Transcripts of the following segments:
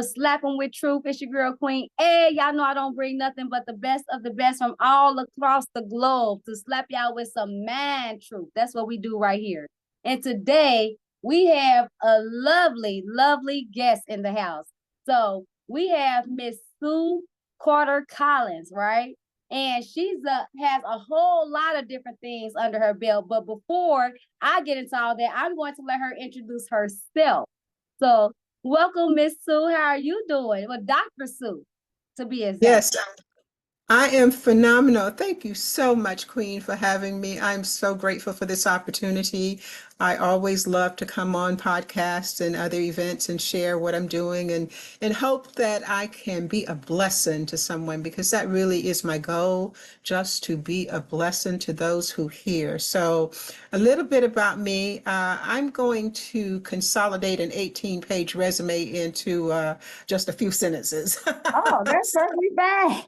Slap them with truth. It's your girl Queen. Hey, y'all know I don't bring nothing but the best of the best from all across the globe to slap y'all with some man truth. That's what we do right here. And today we have a lovely, lovely guest in the house. So we have Miss Sue Carter Collins, right? And she's has a whole lot of different things under her belt. But before I get into all that, I'm going to let her introduce herself. So welcome, Miss Sue. How are you doing? Well, Dr. Sue, to be exact. Yes, I am phenomenal. Thank you so much, Queen, for having me. I'm so grateful for this opportunity. I always love to come on podcasts and other events and share what I'm doing and hope that I can be a blessing to someone because that really is my goal, just to be a blessing to those who hear. So a little bit about me. I'm going to consolidate an 18-page resume into just a few sentences. Oh, that's perfectly fine.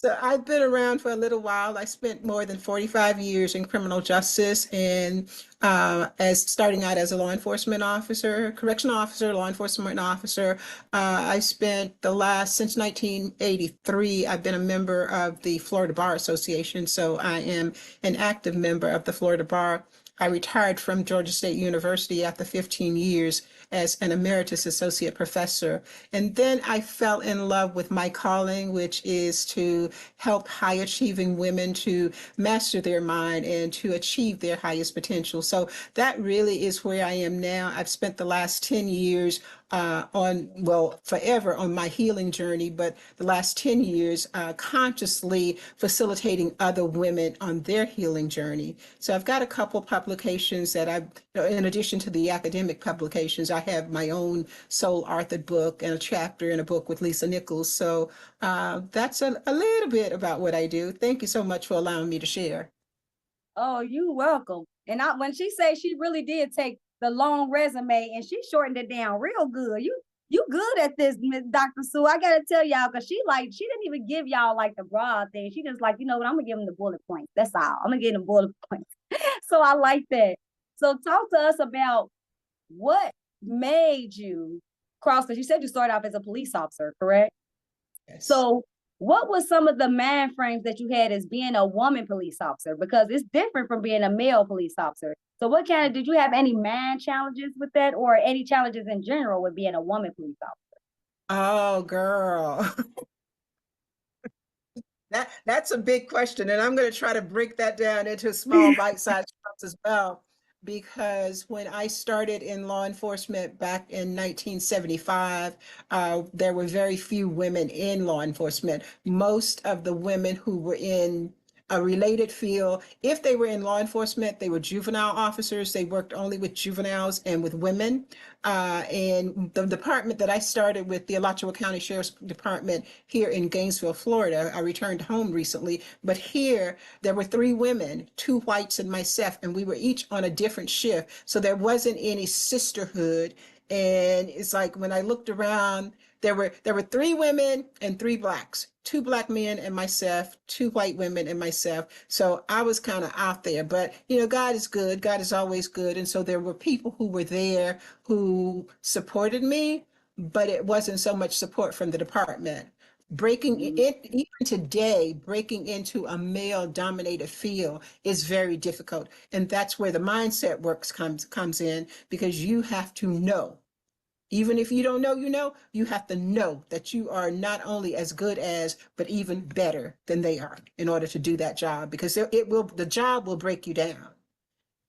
So I've been around for a little while. I spent more than 45 years in criminal justice and as starting out as a law enforcement officer, correctional officer, law enforcement officer. I spent the last, since 1983, I've been a member of the Florida Bar Association. So I am an active member of the Florida Bar. I retired from Georgia State University after 15 years as an emeritus associate professor. And then I fell in love with my calling, which is to help high achieving women to master their mind and to achieve their highest potential. So that really is where I am now. I've spent the last 10 years forever on my healing journey, but the last 10 years consciously facilitating other women on their healing journey. So I've got a couple publications that in addition to the academic publications, I have my own soul authored book and a chapter in a book with Lisa Nichols. So that's a little bit about what I do. Thank you so much for allowing me to share. Oh, you welcome. And when she said she really did take the long resume and she shortened it down real good. You good at this, Dr. Sue. I gotta tell y'all, because she didn't even give y'all like the broad thing. She just like, you know what, I'm gonna give them the bullet points. That's all. I'm gonna give them bullet points. So I like that. So talk to us about what made you cross, because you said you started off as a police officer, correct? Yes. So what was some of the mind frames that you had as being a woman police officer? Because it's different from being a male police officer. So what kind of, did you have any mind challenges with that or any challenges in general with being a woman police officer? Oh, girl. That's a big question, and I'm going to try to break that down into small bite-sized chunks as well. Because when I started in law enforcement back in 1975, there were very few women in law enforcement. Most of the women who were in a related field, if they were in law enforcement, they were juvenile officers. They worked only with juveniles and with women. And the department that I started with, the Alachua County Sheriff's Department here in Gainesville, Florida, I returned home recently, but here there were three women, two whites and myself, and we were each on a different shift. So there wasn't any sisterhood. And it's like when I looked around, there were three women and three blacks, two black men and myself, two white women and myself. So I was kind of out there, but God is good. God is always good. And so there were people who were there who supported me, but it wasn't so much support from the department. Breaking it, even today, breaking into a male dominated field is very difficult. And that's where the mindset works comes in, because you have to know. Even if you don't know, you have to know that you are not only as good as, but even better than they are in order to do that job, because the job will break you down.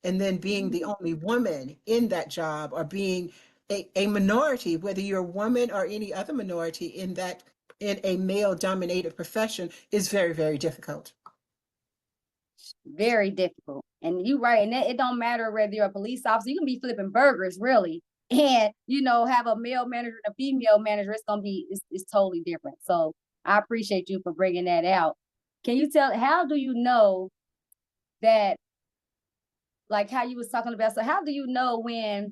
And then being the only woman in that job, or being a minority, whether you're a woman or any other minority in a male dominated profession, is very, very difficult. Very difficult. And you right. And it don't matter whether you're a police officer, you can be flipping burgers really. And have a male manager and a female manager, it's totally different. So I appreciate you for bringing that out. Can you tell, how do you know that, like how you was talking about, so how do you know when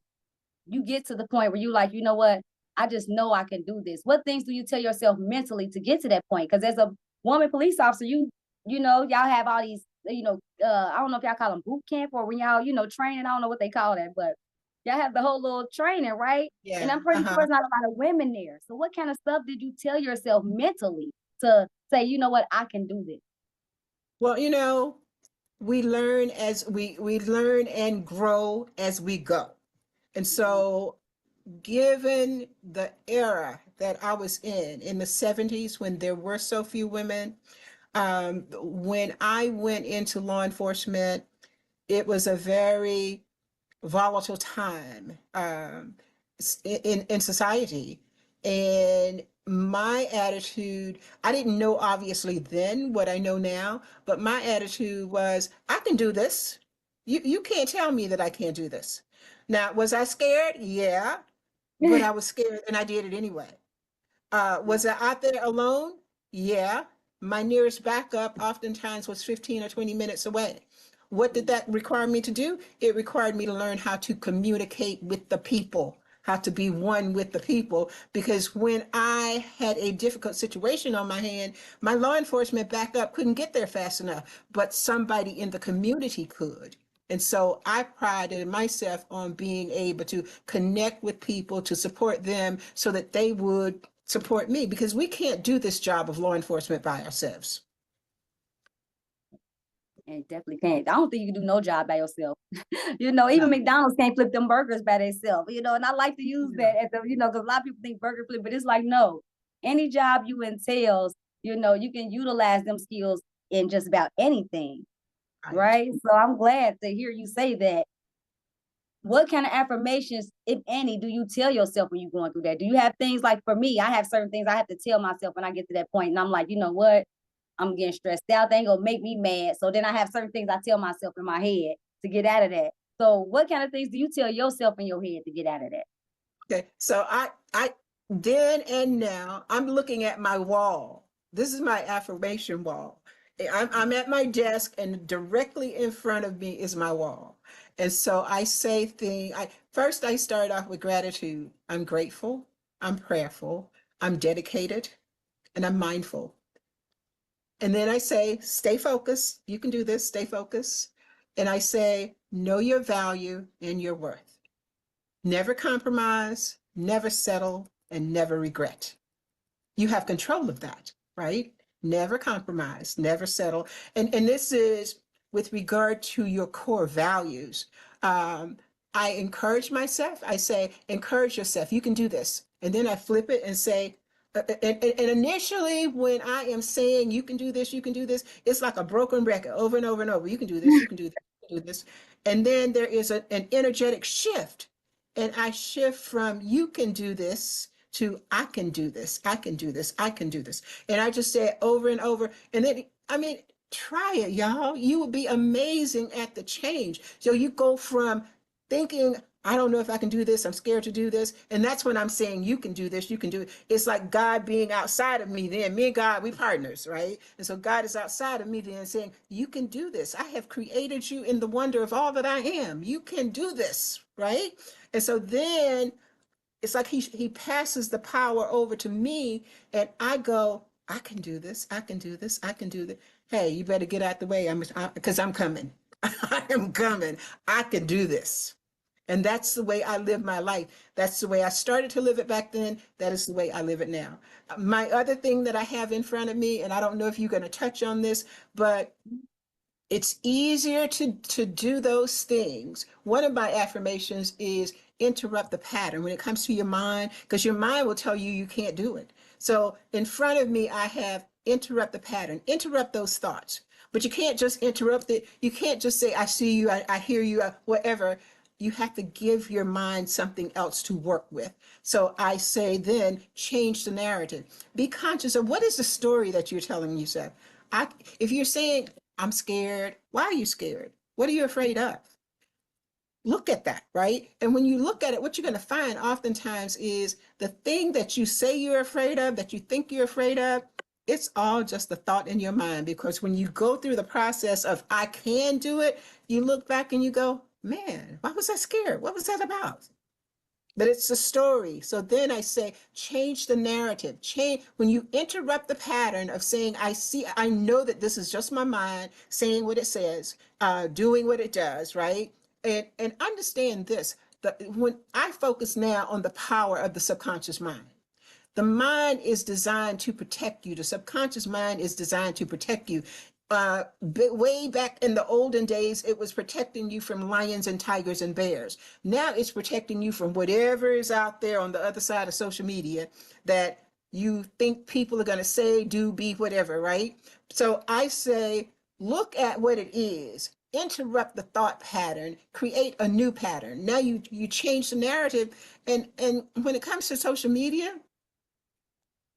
you get to the point where you like, you know what, I just know I can do this? What things do you tell yourself mentally to get to that point? Because as a woman police officer, y'all have all these, I don't know if y'all call them boot camp or when y'all, training, I don't know what they call that, but Y'all have the whole little training, right? And Yeah. I'm pretty sure it's not a lot of women there. So what kind of stuff did you tell yourself mentally to say, you know what, I can do this? Well, we learn as we learn and grow as we go. And Mhm. so given the era that I was in the 70s when there were so few women, when I went into law enforcement, it was a very volatile time in society. And my attitude, I didn't know obviously then what I know now, but my attitude was, I can do this. You can't tell me that I can't do this. Now, was I scared? Yeah, but I was scared and I did it anyway. Yeah. Was I out there alone? Yeah. My nearest backup oftentimes was 15 or 20 minutes away. What did that require me to do? It required me to learn how to communicate with the people, how to be one with the people. Because when I had a difficult situation on my hand, my law enforcement backup couldn't get there fast enough, but somebody in the community could. And so I prided myself on being able to connect with people, to support them so that they would support me, because we can't do this job of law enforcement by ourselves. And definitely can't. I don't think you can do no job by yourself. Even No, McDonald's can't flip them burgers by themselves, and I like to use no, that at because a lot of people think burger flip, but it's like, no, any job you entails, you can utilize them skills in just about anything, right. right? So I'm glad to hear you say that. What kind of affirmations, if any, do you tell yourself when you're going through that? Do you have things like, for me, I have certain things I have to tell myself when I get to that point, and I'm like, you know what? I'm getting stressed out. They ain't gonna make me mad. So then I have certain things I tell myself in my head to get out of that. So what kind of things do you tell yourself in your head to get out of that? Okay, so I then and now I'm looking at my wall. This is my affirmation wall. I'm at my desk, and directly in front of me is my wall. And so I say things. I start off with gratitude. I'm grateful. I'm prayerful. I'm dedicated, and I'm mindful. And then I say, stay focused. You can do this. Stay focused. And I say, know your value and your worth. Never compromise, never settle, and never regret. You have control of that, right? Never compromise, never settle. And this is with regard to your core values. Um, I encourage myself. I say, encourage yourself. You can do this. And then I flip it and say, and initially, when I am saying you can do this, you can do this, it's like a broken record over and over and over. You can do this, you can do this, you can do this. And then there is an energetic shift. And I shift from you can do this to I can do this, I can do this, I can do this. And I just say it over and over. And then, I mean, try it, y'all. You will be amazing at the change. So you go from thinking, I don't know if I can do this, I'm scared to do this. And that's when I'm saying, you can do this, you can do it. It's like God being outside of me then. Me and God, we partners, right? And so God is outside of me then saying, you can do this. I have created you in the wonder of all that I am. You can do this, right? And so then it's like he passes the power over to me, and I go, I can do this, I can do this, I can do this. Hey, you better get out the way. Because I'm coming. I am coming. I can do this. And that's the way I live my life. That's the way I started to live it back then. That is the way I live it now. My other thing that I have in front of me, and I don't know if you're going to touch on this, but it's easier to do those things. One of my affirmations is interrupt the pattern when it comes to your mind, because your mind will tell you you can't do it. So in front of me, I have interrupt the pattern, interrupt those thoughts. But you can't just interrupt it. You can't just say, I see you, I hear you, whatever. You have to give your mind something else to work with. So I say then, change the narrative. Be conscious of what is the story that you're telling yourself. I, if you're saying, I'm scared, why are you scared? What are you afraid of? Look at that, right? And when you look at it, what you're going to find oftentimes is the thing that you say you're afraid of, that you think you're afraid of, it's all just a thought in your mind. Because when you go through the process of, I can do it, you look back and you go, man, why was I scared? What was that about? But it's a story. So then I say, change the narrative. Change when you interrupt the pattern of saying, I know that this is just my mind saying what it says, doing what it does, right? And understand this. when I focus now on the power of the subconscious mind. The mind is designed to protect you. The subconscious mind is designed to protect you. Way back in the olden days, it was protecting you from lions and tigers and bears. Now it's protecting you from whatever is out there on the other side of social media that you think people are going to say, do, be, whatever, right? So I say, look at what it is, interrupt the thought pattern, create a new pattern. Now you change the narrative. And when it comes to social media,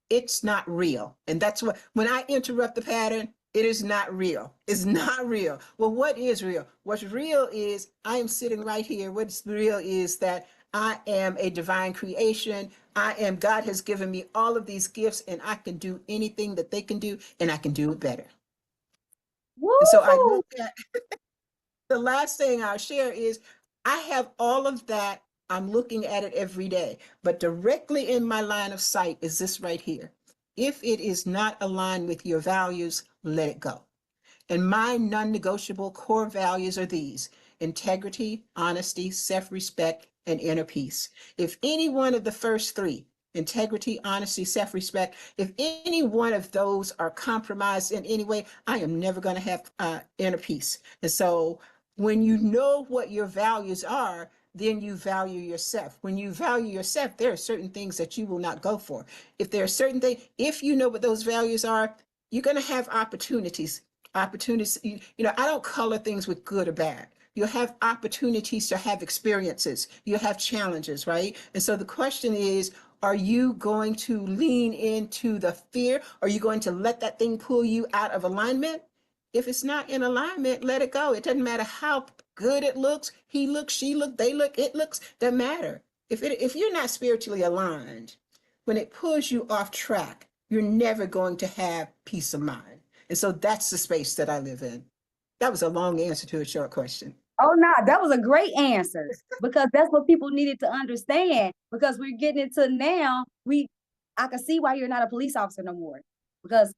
it's not real. And that's what, when I interrupt the pattern, it is not real. It's not real. Well, what is real? What's real is I am sitting right here. What's real is that I am a divine creation. God has given me all of these gifts, and I can do anything that they can do, and I can do it better. And so I Woo! look at the last thing I'll share is I have all of that. I'm looking at it every day, but directly in my line of sight is this right here. If it is not aligned with your values, let it go. And my non-negotiable core values are these: integrity, honesty, self-respect, and inner peace. If any one of the first three, integrity, honesty, self-respect, if any one of those are compromised in any way, I am never going to have inner peace. And so when you know what your values are, then you value yourself. When you value yourself, there are certain things that you will not go for. If there are certain things, if you know what those values are, you're going to have opportunities. I don't color things with good or bad. You'll have opportunities to have experiences. You'll have challenges, right? And so the question is, are you going to lean into the fear? Are you going to let that thing pull you out of alignment? If it's not in alignment, let it go. It doesn't matter how good it looks. He looks, she looks, they look, it looks, doesn't matter. If you're not spiritually aligned, when it pulls you off track, you're never going to have peace of mind. And so that's the space that I live in. That was a long answer to a short question. Oh no, that was a great answer because that's what people needed to understand. Because we're getting into now, I can see why you're not a police officer no more because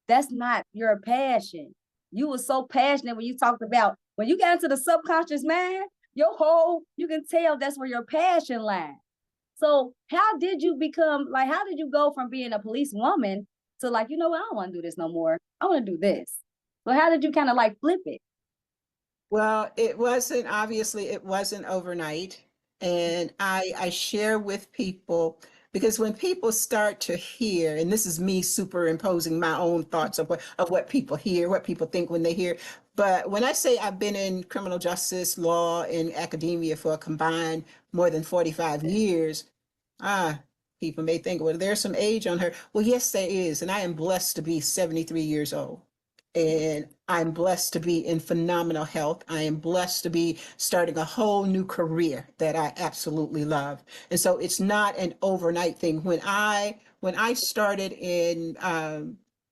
that's not your passion. You were so passionate when you talked about when you got into the subconscious mind, you can tell that's where your passion lies. So how did you become like? How did you go from being a police woman to like, you know what? I don't want to do this no more. I want to do this. So how did you kind of like flip it? Well, it wasn't overnight. And I share with people because when people start to hear, and this is me superimposing my own thoughts of what people hear, what people think when they hear. But when I say I've been in criminal justice, law, and academia for a combined more than 45 years, ah, people may think, well, there's some age on her. Well, yes, there is. And I am blessed to be 73 years old. And I'm blessed to be in phenomenal health. I am blessed to be starting a whole new career that I absolutely love. And so it's not an overnight thing. When I started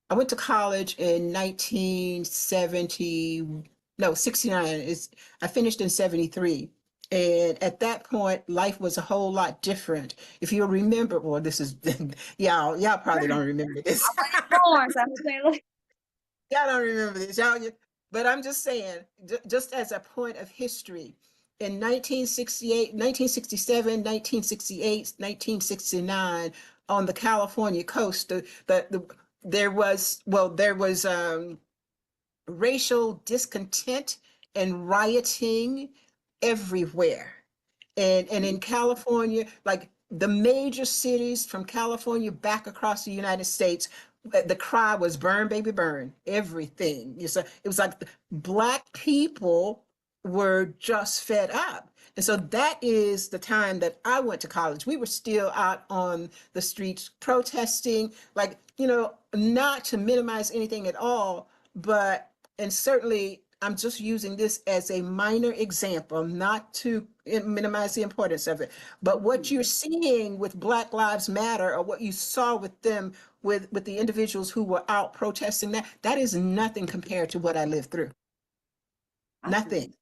I went to college in 1970, no, 69. I finished in 73. And at that point, life was a whole lot different. If you'll remember, well, this is, y'all probably don't remember this. Born, so I'm saying, like, Y'all don't remember this, but I'm just saying, just as a point of history, in 1968, 1967, 1968, 1969, on the California coast, there was racial discontent and rioting everywhere. And in California, like the major cities from California back across the United States, the cry was burn, baby, burn, everything. It was like Black people were just fed up. And so that is the time that I went to college. We were still out on the streets protesting, like, not to minimize anything at all, but, and certainly I'm just using this as a minor example, not to minimize the importance of it. But what you're seeing with Black Lives Matter, or what you saw with them, with the individuals who were out protesting, that is nothing compared to what I lived through. Nothing,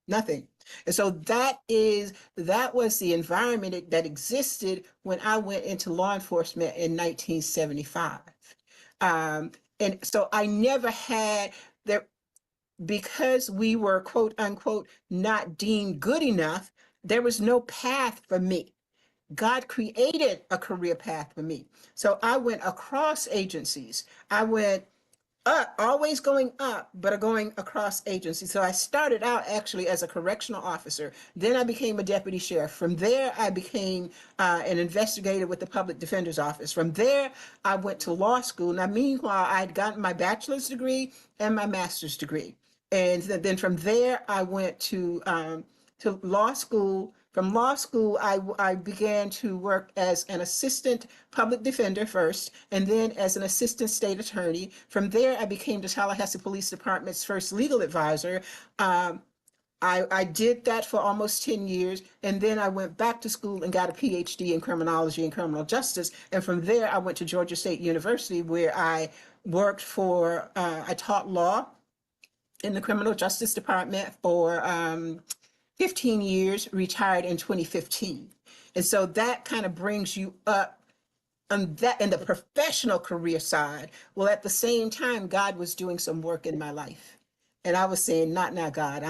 nothing. And so that was the environment that existed when I went into law enforcement in 1975. And so I never had there, because we were quote unquote not deemed good enough, there was no path for me. God created a career path for me. So I went across agencies. I went up, always going up, but going across agencies. So I started out actually as a correctional officer. Then I became a deputy sheriff. From there, I became an investigator with the public defender's office. From there, I went to law school. Now, meanwhile, I'd gotten my bachelor's degree and my master's degree. And then from there, I went to law school. From law school, I began to work as an assistant public defender first, and then as an assistant state attorney. From there, I became the Tallahassee Police Department's first legal advisor. I did that for almost 10 years, and then I went back to school and got a PhD in criminology and criminal justice. And from there, I went to Georgia State University, where I worked for, I taught law in the criminal justice department for 15 years, retired in 2015. And so that kind of brings you up on that in the professional career side. Well, at the same time, God was doing some work in my life. And I was saying, not now, God,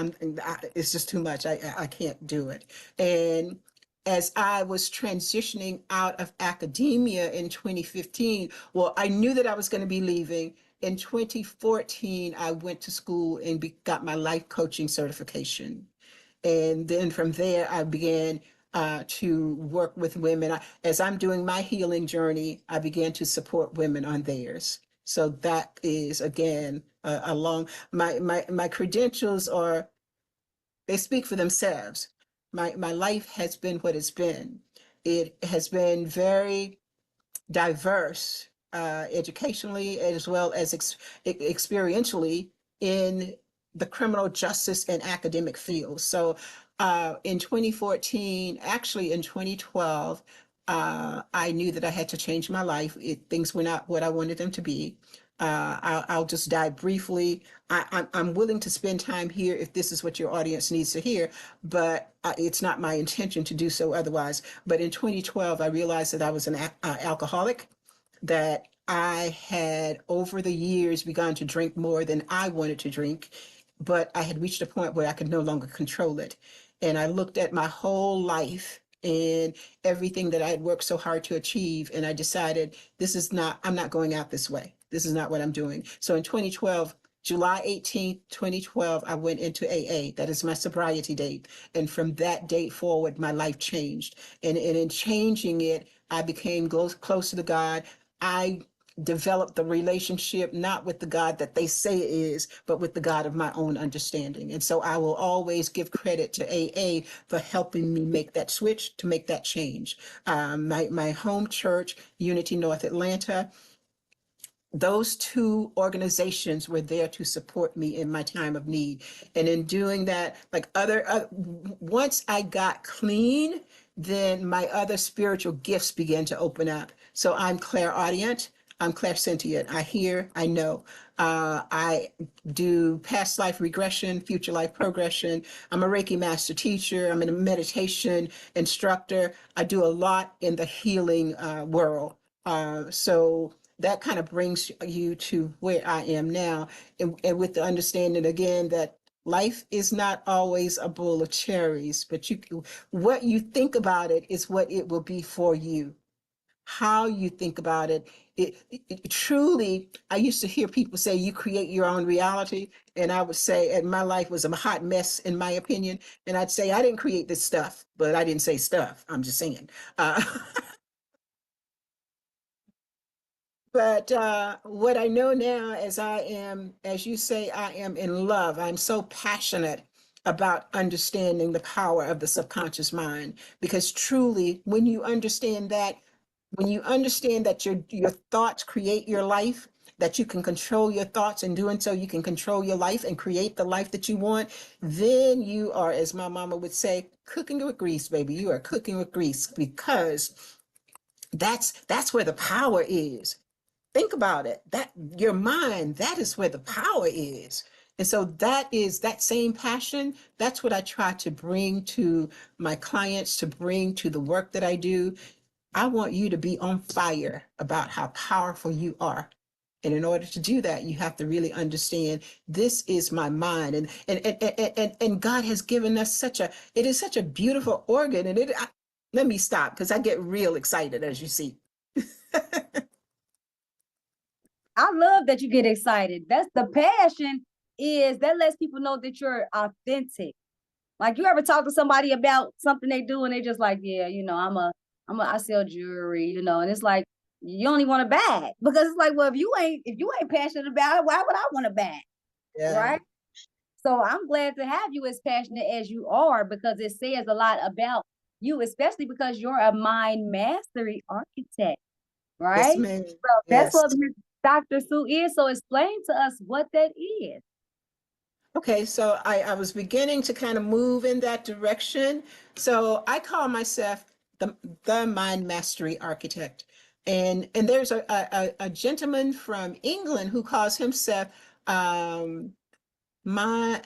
it's just too much. I can't do it. And as I was transitioning out of academia in 2015, well, I knew that I was going to be leaving. In 2014, I went to school and got my life coaching certification. And then from there, I began to work with women. As I'm doing my healing journey, I began to support women on theirs. So that is, again, a long, my credentials are, they speak for themselves. My life has been what it's been. It has been very diverse, educationally as well as experientially in the criminal justice and academic field. So in 2014, actually in 2012, I knew that I had to change my life. Things were not what I wanted them to be. I'll just dive briefly. I'm willing to spend time here if this is what your audience needs to hear, but it's not my intention to do so otherwise. But in 2012, I realized that I was an alcoholic, that I had over the years begun to drink more than I wanted to drink, but I had reached a point where I could no longer control it. And I looked at my whole life and everything that I had worked so hard to achieve, and I decided I'm not going out this way. This is not what I'm doing. So in 2012, July 18th, 2012, I went into AA. That is my sobriety date. And from that date forward, my life changed. And in changing it, I became closer to God. I developed the relationship not with the God that they say it is, but with the God of my own understanding. And so I will always give credit to AA for helping me make that switch, to make that change. My home church, Unity North Atlanta, those two organizations were there to support me in my time of need. And in doing that, like once I got clean, then my other spiritual gifts began to open up. So I'm clairaudient, I'm clairsentient. I hear, I know. I do past life regression, future life progression. I'm a Reiki master teacher. I'm a meditation instructor. I do a lot in the healing world. So that kind of brings you to where I am now. And with the understanding again that life is not always a bowl of cherries, but what you think about it is what it will be for you. How you think about it, it truly, I used to hear people say you create your own reality. And I would say, and my life was a hot mess in my opinion. And I'd say, I didn't create this stuff, but I didn't say stuff. I'm just saying. But what I know now is I am, as you say, I am in love. I'm so passionate about understanding the power of the subconscious mind, because truly, when you understand that your thoughts create your life, that you can control your thoughts, and doing so, you can control your life and create the life that you want, then you are, as my mama would say, cooking with grease, baby. You are cooking with grease, because that's where the power is. Think about it, that your mind, that is where the power is. And so that is that same passion. That's what I try to bring to my clients, to bring to the work that I do. I want you to be on fire about how powerful you are. And in order to do that, you have to really understand this is my mind. And God has given us it is such a beautiful organ. Let me stop because I get real excited, as you see. I love that you get excited. That's the passion, is that lets people know that you're authentic. Like, you ever talk to somebody about something they do and they just like, yeah, I sell jewelry, and it's like, you only want a bag, because it's like, well, if you ain't passionate about it, why would I want a bag? Yeah. Right. So I'm glad to have you as passionate as you are, because it says a lot about you, especially because you're a mind mastery architect, Yes, right? ma'am. So that's Yes. what Dr. Sue is. So explain to us what that is. Okay, so I was beginning to kind of move in that direction. So I call myself the mind mastery architect. And there's a gentleman from England who calls himself um, my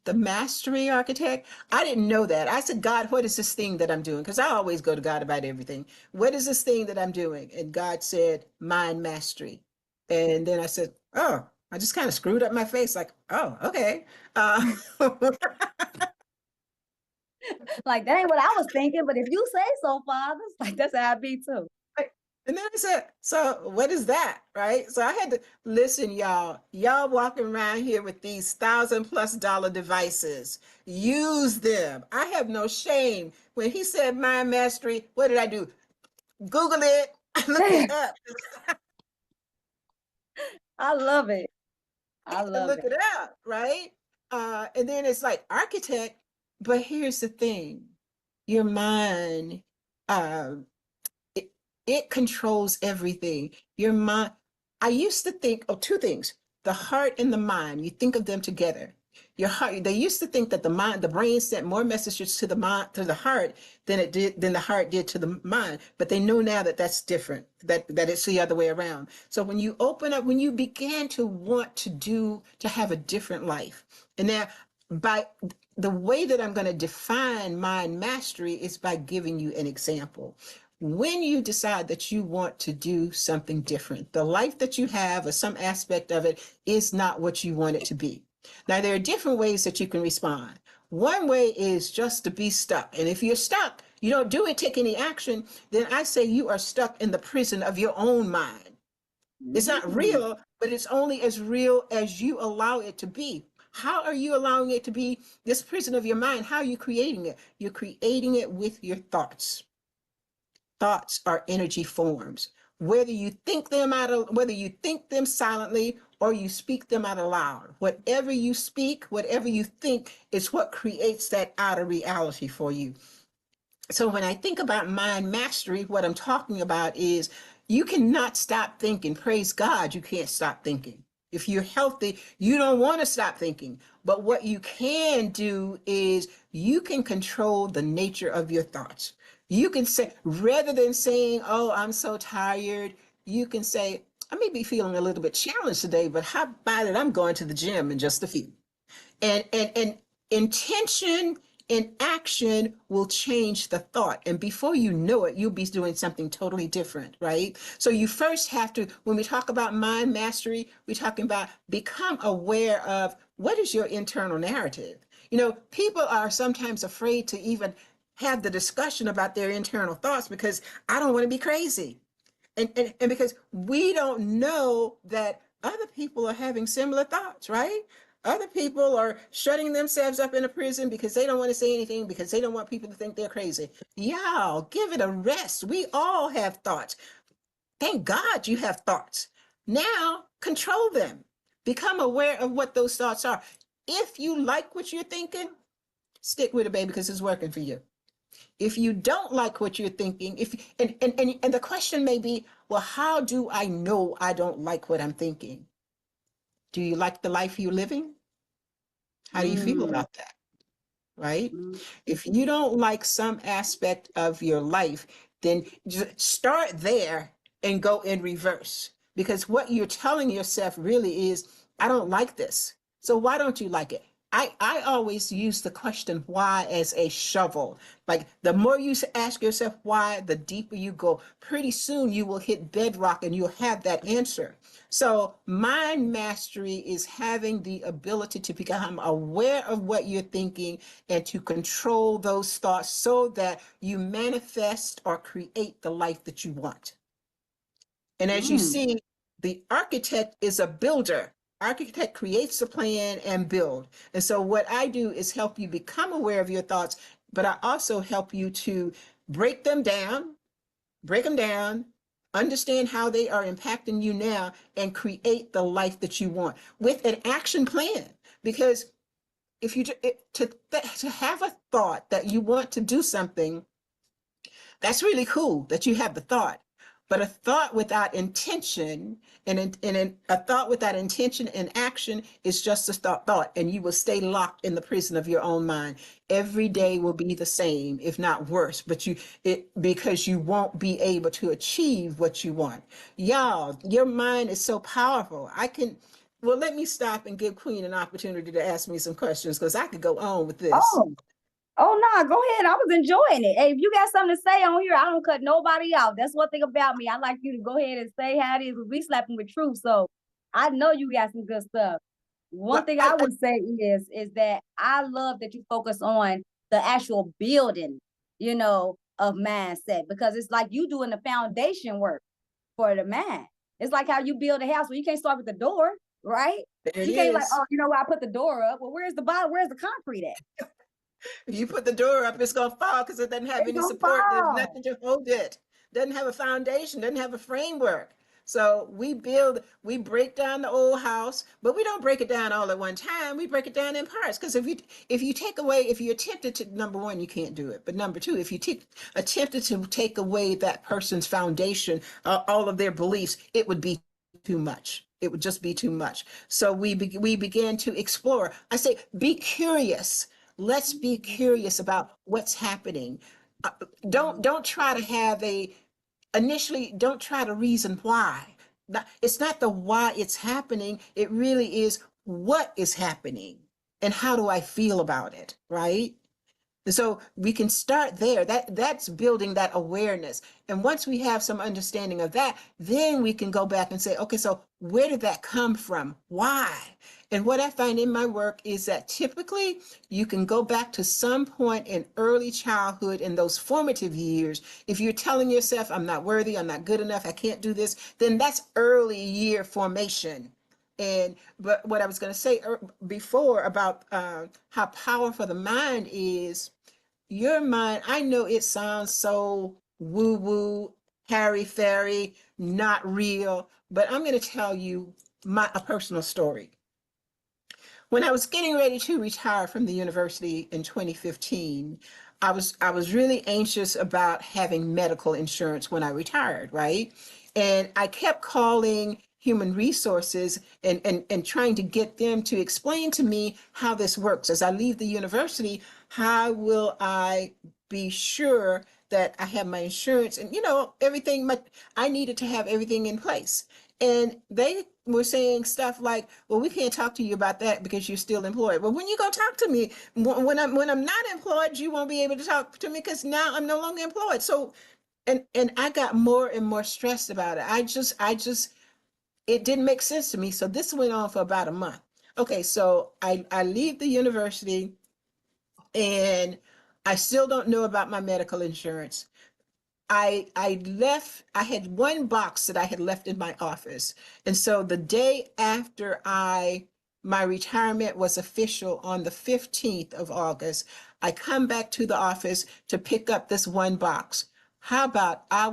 the mastery architect. I didn't know that. I said, God, what is this thing that I'm doing? Because I always go to God about everything. What is this thing that I'm doing? And God said, mind mastery. And then I said, oh, I just kind of screwed up my face, like, oh, okay. Like, that ain't what I was thinking, but if you say so, Father, like, that's how I be too. And then I said, so what is that? Right. So I had to listen, y'all. Y'all walking around here with these $1,000+ devices. Use them. I have no shame. When he said mind mastery, what did I do? Google it. I looked it up. I love it. I And love look it. it up, right? And then it's like architect, but here's the thing: your mind, uh, it, it controls everything. Your mind. I used to think, oh, two things: the heart and the mind. You think of them together. Your heart. They used to think that the brain sent more messages to the mind, to the heart, than the heart did to the mind. But they know now that that's different. That it's the other way around. So when you open up, when you begin to want to have a different life, and now by the way that I'm going to define mind mastery is by giving you an example. When you decide that you want to do something different, the life that you have or some aspect of it is not what you want it to be. Now, there are different ways that you can respond. One way is just to be stuck. And if you're stuck, you don't do it, take any action, then I say you are stuck in the prison of your own mind. It's not Mm. real, but it's only as real as you allow it to be. How are you allowing it to be this prison of your mind? How are you creating it? You're creating it with your thoughts. Thoughts are energy forms. Whether you think them silently or you speak them out aloud, whatever you speak, whatever you think is what creates that outer reality for you. So when I think about mind mastery, what I'm talking about is you cannot stop thinking. Praise God, you can't stop thinking. If you're healthy, you don't want to stop thinking. But what you can do is you can control the nature of your thoughts. You can say, rather than saying, oh, I'm so tired, you can say, I may be feeling a little bit challenged today, but how about it? I'm going to the gym in just a few. And intention and action will change the thought, and before you know it, you'll be doing something totally different, right? So you first have to, when we talk about mind mastery, we're talking about become aware of what is your internal narrative. People are sometimes afraid to even have the discussion about their internal thoughts because I don't want to be crazy, and because we don't know that other people are having similar thoughts, right? Other people are shutting themselves up in a prison because they don't want to say anything, because they don't want people to think they're crazy. Y'all, give it a rest. We all have thoughts. Thank God you have thoughts. Now, control them. Become aware of what those thoughts are. If you like what you're thinking, stick with it, baby, because it's working for you. If you don't like what you're thinking, if and the question may be, well, how do I know I don't like what I'm thinking? Do you like the life you're living? How do you feel Mm. about that? Right? Mm. If you don't like some aspect of your life, then just start there and go in reverse. Because what you're telling yourself really is, I don't like this. So why don't you like it? I always use the question why as a shovel. Like the more you ask yourself why, the deeper you go. Pretty soon you will hit bedrock and you'll have that answer. So mind mastery is having the ability to become aware of what you're thinking and to control those thoughts so that you manifest or create the life that you want. And as you Mm. see, the architect is a builder. Architect creates a plan and build. And so what I do is help you become aware of your thoughts, but I also help you to break them down, break them down, understand how they are impacting you now, and create the life that you want with an action plan. Because if you to have a thought that you want to do something, that's really cool that you have the thought. But a thought without intention and a thought without intention and action is just a thought, and you will stay locked in the prison of your own mind. Every day will be the same, if not worse, but because you won't be able to achieve what you want. Y'all, your mind is so powerful. Well, let me stop and give Queen an opportunity to ask me some questions because I could go on with this. Oh, oh no, go ahead. I was enjoying it. Hey, if you got something to say on here, I don't cut nobody out. That's one thing about me. I like you to go ahead and say how it is. We slapping with truth. So I know you got some good stuff. One Well, thing I would say is that I love that you focus on the actual building, of mindset, because it's like you doing the foundation work for the mind. It's like how you build a house. Well, you can't start with the door, right? there it You can't like, is. oh, I put the door up. Well, where's the bottom? Where's the concrete at? If you put the door up, it's gonna fall because it doesn't have It's any gonna support. There's fall. nothing to hold it. Doesn't have a foundation, doesn't have a framework. So we break down the old house, but we don't break it down all at one time. We break it down in parts. Because if you attempted to, number one, you can't do it. But number two, if you attempted to take away that person's foundation, all of their beliefs, it would be too much. It would just be too much. So we began to explore. I say, be curious. Let's be curious about what's happening. Uh, don't try to have a initially don't try to reason why. It's not the why it's happening. It really is what is happening and how do I feel about it, right? So we can start there. That's building that awareness. And once we have some understanding of that, then we can go back and say, okay, so where did that come from? Why? And what I find in my work is that typically you can go back to some point in early childhood in those formative years. If you're telling yourself, I'm not worthy, I'm not good enough, I can't do this, then that's early year formation. But what I was going to say before about how powerful the mind is, your mind, I know it sounds so woo woo, Harry Fairy, not real, but I'm going to tell you a personal story. When I was getting ready to retire from the university in 2015, I was really anxious about having medical insurance when I retired, right? And I kept calling human resources and trying to get them to explain to me how this works. As I leave the university, how will I be sure that I have my insurance and everything I needed to have everything in place. And they were saying stuff like, well, we can't talk to you about that because you're still employed. Well, when you gonna talk to me? When I'm not employed, you won't be able to talk to me because now I'm no longer employed. So and I got more and more stressed about it. I just it didn't make sense to me. So this went on for about a month. Okay, so I leave the university and I still don't know about my medical insurance. I had one box that I had left in my office. And so the day after my retirement was official on the 15th of August, I come back to the office to pick up this one box. How about I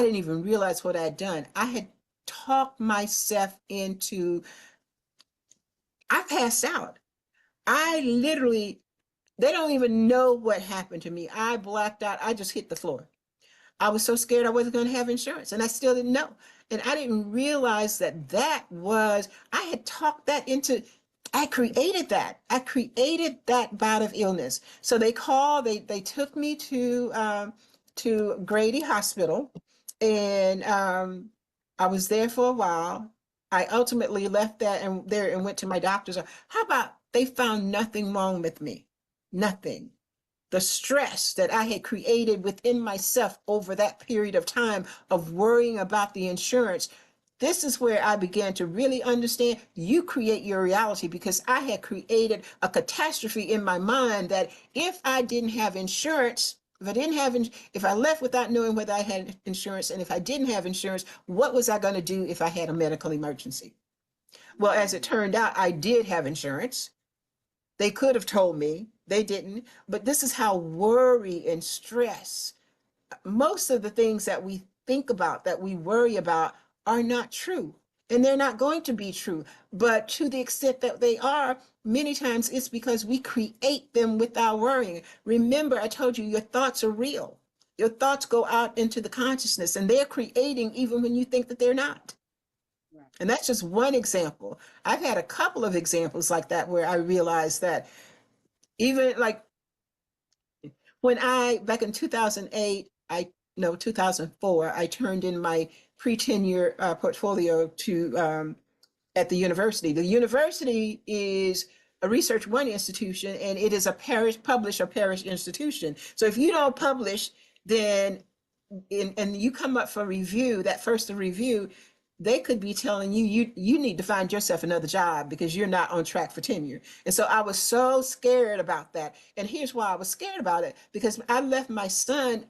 didn't even realize what I had done. I had talked myself into, I passed out. I literally, they don't even know what happened to me. I blacked out. I just hit the floor. I was so scared I wasn't going to have insurance, and I still didn't know. And I didn't realize I had talked that into, I created that. I created that bout of illness. So they took me to Grady Hospital, and I was there for a while. I ultimately left that and went to my doctor's. How about They found nothing wrong with me. Nothing. The stress that I had created within myself over that period of time of worrying about the insurance, this is where I began to really understand you create your reality, because I had created a catastrophe in my mind that if I didn't have insurance, if I left without knowing whether I had insurance, and if I didn't have insurance, what was I going to do if I had a medical emergency? Well, as it turned out, I did have insurance. They could have told me, they didn't. But this is how worry and stress, most of the things that we think about, that we worry about, are not true. And they're not going to be true. But to the extent that they are, many times it's because we create them with our worrying. Remember, I told you your thoughts are real. Your thoughts go out into the consciousness, and they're creating even when you think that they're not. And that's just one example. I've had a couple of examples like that where I realized that even like when back in 2008, 2004, I turned in my pre-tenure portfolio to at the university. The university is a Research One institution, and it is a parish institution. So if you don't publish, then and you come up for review, that first review, they could be telling you need to find yourself another job because you're not on track for tenure. And so I was so scared about that. And here's why I was scared about it, because I left my son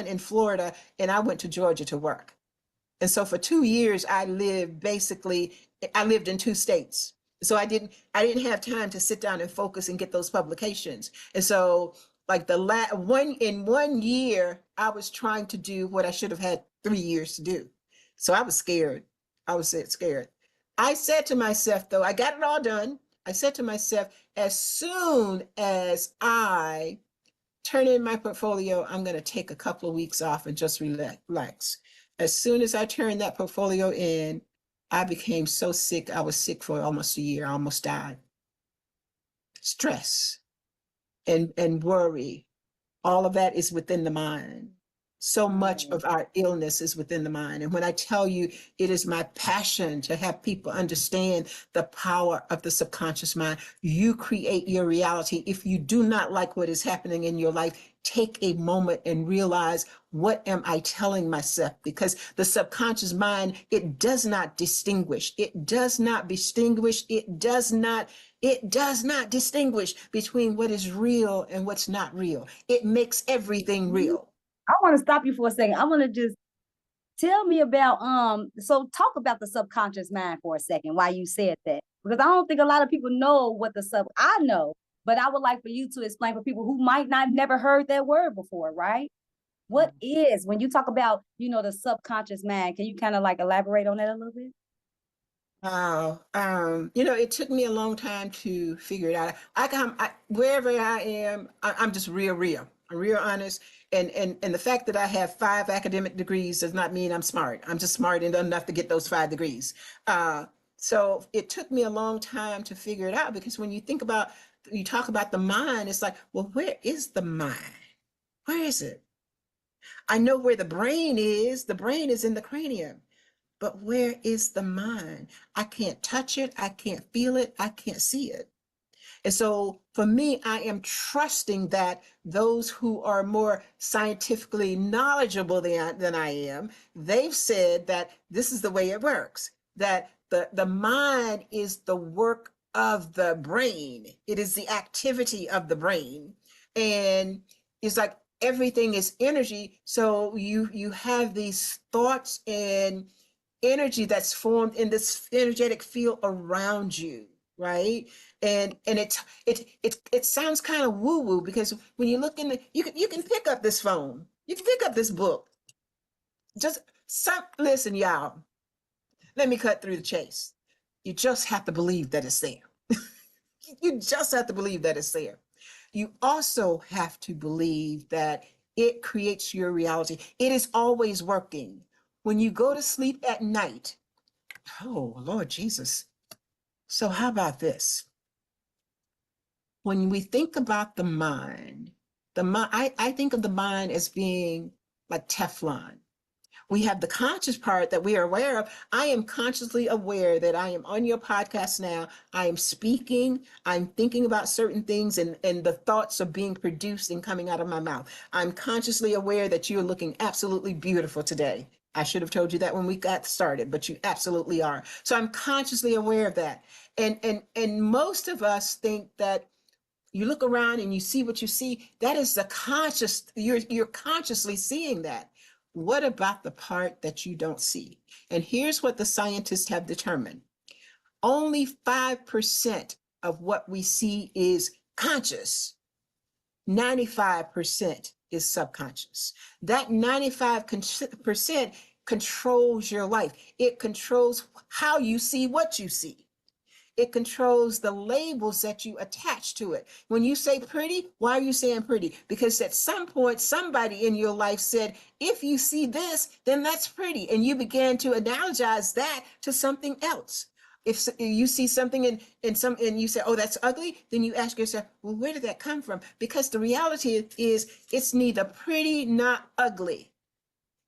in Florida, and I went to Georgia to work. And so for 2 years, I lived in two states. So I didn't have time to sit down and focus and get those publications. And so like in 1 year, I was trying to do what I should have had 3 years to do. So I was scared. I was scared. I said to myself, though, I got it all done. I said to myself, as soon as I turn in my portfolio, I'm going to take a couple of weeks off and just relax. As soon as I turned that portfolio in, I became so sick. I was sick for almost a year. I almost died. Stress and worry, all of that is within the mind. So much of our illness is within the mind. And when I tell you, it is my passion to have people understand the power of the subconscious mind. You create your reality. If you do not like what is happening in your life, take a moment and realize, what am I telling myself? Because the subconscious mind, it does not distinguish. It does not distinguish. It does not distinguish between what is real and what's not real. It makes everything real. I want to stop you for a second. I want to just tell me about so talk about the subconscious mind for a second, why you said that. Because I don't think a lot of people know what I know, but I would like for you to explain for people who might not never heard that word before, right? What is, when you talk about, the subconscious mind, can you kind of like elaborate on that a little bit? Wow. It took me a long time to figure it out. Wherever I am, I'm just real. I'm real honest. And the fact that I have 5 academic degrees does not mean I'm smart. I'm just smart enough to get those 5 degrees. So it took me a long time to figure it out, because when you talk about the mind, it's like, well, where is the mind? Where is it? I know where the brain is. The brain is in the cranium. But where is the mind? I can't touch it. I can't feel it. I can't see it. And so for me, I am trusting that those who are more scientifically knowledgeable than I am, they've said that this is the way it works, that the mind is the work of the brain. It is the activity of the brain. And it's like everything is energy. So you have these thoughts and energy that's formed in this energetic field around you, right? And it sounds kind of woo-woo, because when you look you can pick up this phone, you can pick up this book. Listen, y'all, let me cut through the chase. You just have to believe that it's there. You just have to believe that it's there. You also have to believe that it creates your reality. It is always working. When you go to sleep at night, oh, Lord Jesus. So how about this? When we think about the mind, I think of the mind as being like Teflon. We have the conscious part that we are aware of. I am consciously aware that I am on your podcast now. I am speaking. I'm thinking about certain things, and the thoughts are being produced and coming out of my mouth. I'm consciously aware that you're looking absolutely beautiful today. I should have told you that when we got started, but you absolutely are. So I'm consciously aware of that. And most of us think that you look around and you see what you see, that is the conscious, you're consciously seeing that. What about the part that you don't see? And here's what the scientists have determined. Only 5% of what we see is conscious. 95% is subconscious. That 95% controls your life. It controls how you see what you see. It controls the labels that you attach to it. When you say pretty, why are you saying pretty? Because at some point, somebody in your life said, if you see this, then that's pretty. And you began to analogize that to something else. If you see something and you say, oh, that's ugly, then you ask yourself, well, where did that come from? Because the reality is it's neither pretty nor ugly.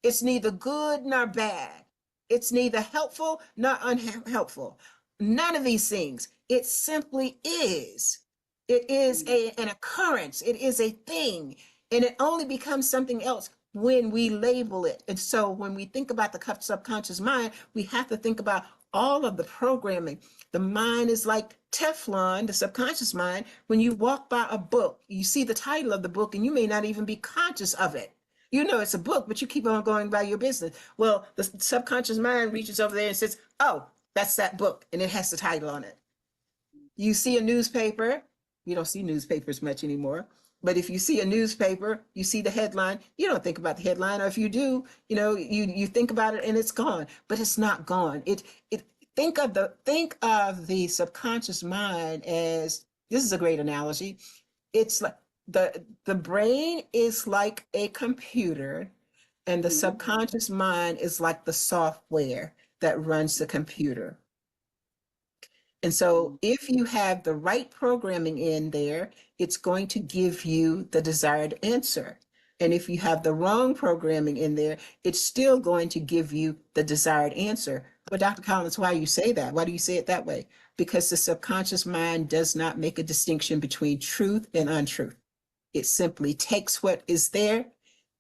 It's neither good nor bad. It's neither helpful nor unhelpful. None of these things. It simply is. It is an occurrence. It is a thing. And it only becomes something else when we label it. And so when we think about the subconscious mind, we have to think about all of the programming. The mind is like Teflon, the subconscious mind. When you walk by a book, you see the title of the book and you may not even be conscious of it. You know it's a book, but you keep on going by your business. Well, the subconscious mind reaches over there and says, oh, that's that book, and it has the title on it. You see a newspaper. You don't see newspapers much anymore. But if you see a newspaper, you see the headline, you don't think about the headline. Or if you do, you think about it and it's gone. But it's not gone. Think of the subconscious mind as, this is a great analogy. It's like the brain is like a computer, and the subconscious mind is like the software that runs the computer. And so if you have the right programming in there, it's going to give you the desired answer. And if you have the wrong programming in there, it's still going to give you the desired answer. But Dr. Collins, why do you say that? Why do you say it that way? Because the subconscious mind does not make a distinction between truth and untruth. It simply takes what is there,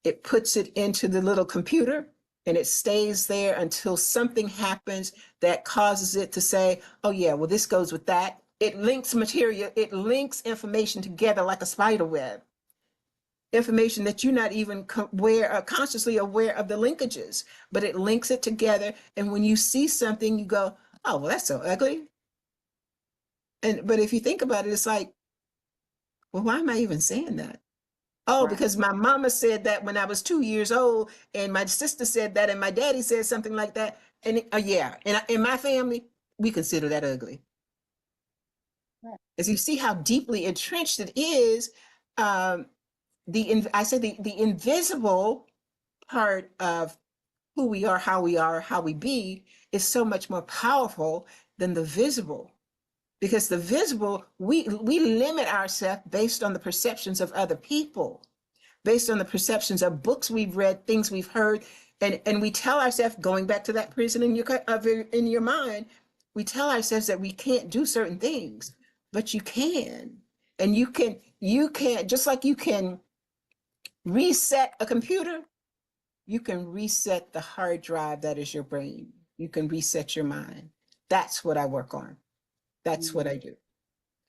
it puts it into the little computer, and it stays there until something happens that causes it to say, oh yeah, well, this goes with that. It links material, it links information together like a spider web. Information that you're not even consciously aware of the linkages, but it links it together. And when you see something, you go, oh, well, that's so ugly. But if you think about it, it's like, well, why am I even saying that? Oh, because my mama said that when I was 2 years old, and my sister said that, and my daddy said something like that. And yeah, and in my family, we consider that ugly. As you see how deeply entrenched it is, I said the invisible part of who we are, how we be, is so much more powerful than the visible. Because the visible, we limit ourselves based on the perceptions of other people, based on the perceptions of books we've read, things we've heard, and we tell ourselves, going back to that prison in your mind, we tell ourselves that we can't do certain things, but you can. And you can, just like you can reset a computer, you can reset the hard drive that is your brain. You can reset your mind. That's what I work on. That's what I do.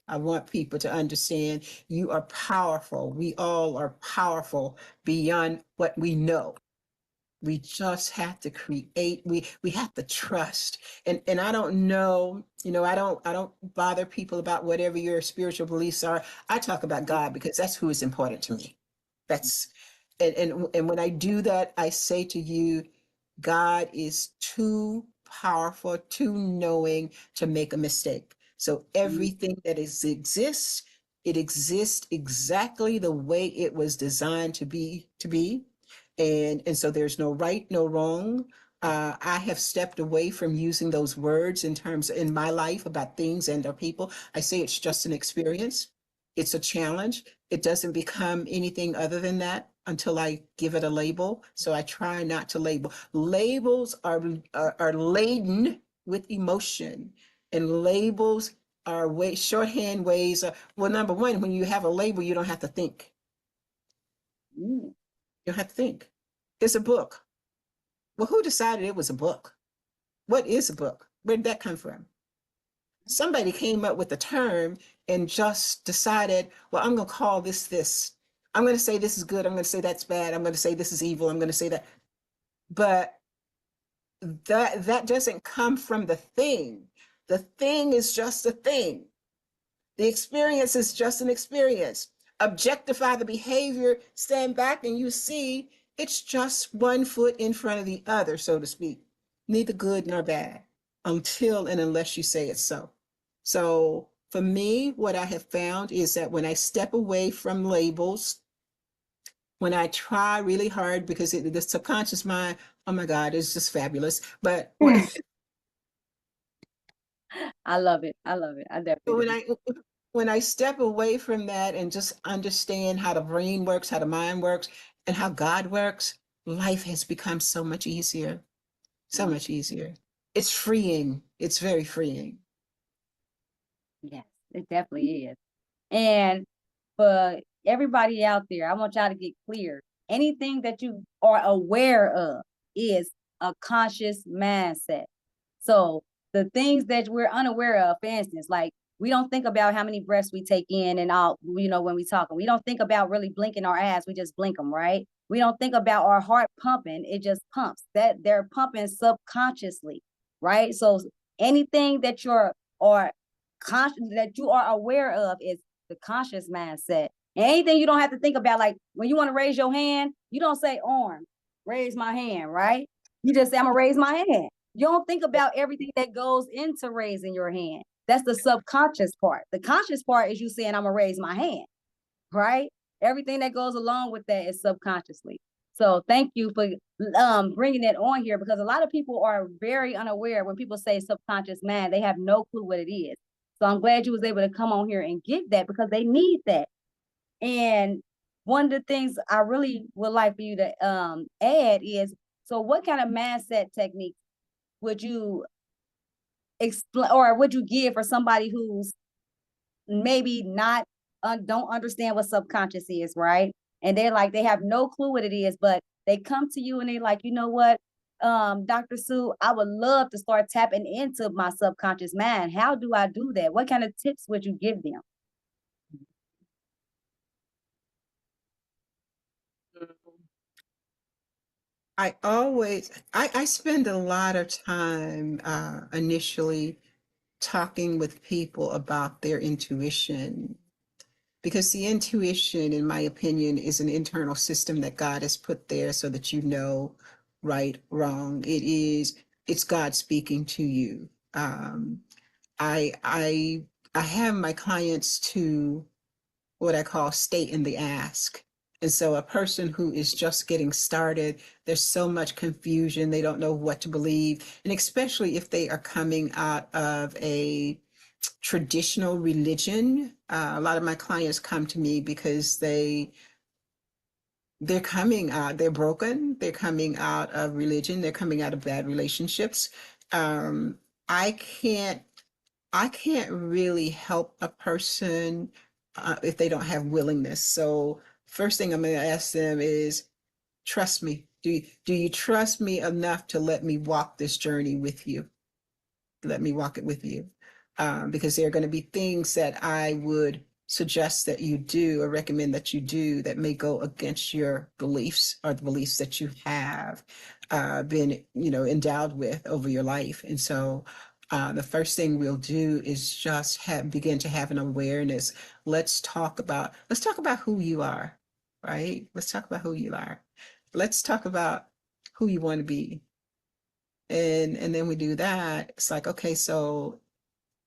I want people to understand you are powerful. We all are powerful beyond what we know. We just have to create, we have to trust. And I don't know, I don't bother people about whatever your spiritual beliefs are. I talk about God because that's who is important to me. And when I do that, I say to you, God is too powerful, too knowing to make a mistake. So everything that exists, it exists exactly the way it was designed to be. And so there's no right, no wrong. I have stepped away from using those words in my life about things and or people. I say it's just an experience. It's a challenge. It doesn't become anything other than that. until I give it a label. So I try not to label. Labels are laden with emotion, and labels are shorthand ways. Well, number one, when you have a label, you don't have to think. Mm. You don't have to think. It's a book. Well, who decided it was a book? What is a book? Where did that come from? Somebody came up with the term and just decided, well, I'm going to call this. I'm going to say this is good. I'm going to say that's bad. I'm going to say this is evil. I'm going to say that. But that doesn't come from the thing. The thing is just a thing. The experience is just an experience. Objectify the behavior, stand back, and you see it's just one foot in front of the other, so to speak. Neither good nor bad until and unless you say it's so. So for me, what I have found is that when I step away from labels, when I try really hard, because the subconscious mind, oh my God, it's just fabulous. But I love it. I love it. I definitely when do. I step away from that and just understand how the brain works, how the mind works, and how God works, life has become so much easier. So much easier. It's freeing. It's very freeing. Yes, it definitely is. And for everybody out there, I want y'all to get clear. Anything that you are aware of is a conscious mindset. So the things that we're unaware of, for instance, like we don't think about how many breaths we take in and out, when we talk. We don't think about really blinking our eyes. We just blink them, right? We don't think about our heart pumping. It just pumps. That they're pumping subconsciously, right? So anything that you're or that you are aware of is the conscious mindset. And anything you don't have to think about, like when you want to raise your hand, you don't say arm, raise my hand, right? You just say, I'm gonna raise my hand. You don't think about everything that goes into raising your hand. That's the subconscious part. The conscious part is you saying, I'm gonna raise my hand, right? Everything that goes along with that is subconsciously. So thank you for bringing it on here, because a lot of people are very unaware. When people say subconscious mind, they have no clue what it is. So I'm glad you was able to come on here and give that, because they need that. And one of the things I really would like for you to add is, so what kind of mindset techniques would you explain, or would you give for somebody who's maybe not don't understand what subconscious is, right? And they're like, they have no clue what it is, but they come to you and they're like, you know what, Dr. Sue, I would love to start tapping into my subconscious mind. How do I do that? What kind of tips would you give them? I spend a lot of time initially talking with people about their intuition, because the intuition, in my opinion, is an internal system that God has put there so that you know right, wrong. It's God speaking to you. I I I have my clients to what I call stay in the ask. And so a person who is just getting started, there's so much confusion. They don't know what to believe. And especially if they are coming out of a traditional religion, a lot of my clients come to me because they're coming out, they're broken, they're coming out of religion, they're coming out of bad relationships. Um, I can't I can't really help a person if they don't have willingness. So first thing I'm going to ask them is, trust me. Do you trust me enough to let me walk this journey with you? Let me walk it with you. Because there are going to be things that I would suggest that you do or recommend that you do that may go against your beliefs or the beliefs that you have been, endowed with over your life. And so the first thing we'll do is just begin to have an awareness. Let's talk about who you are, right? Let's talk about who you are. Let's talk about who you want to be, and then we do that. It's like, okay, so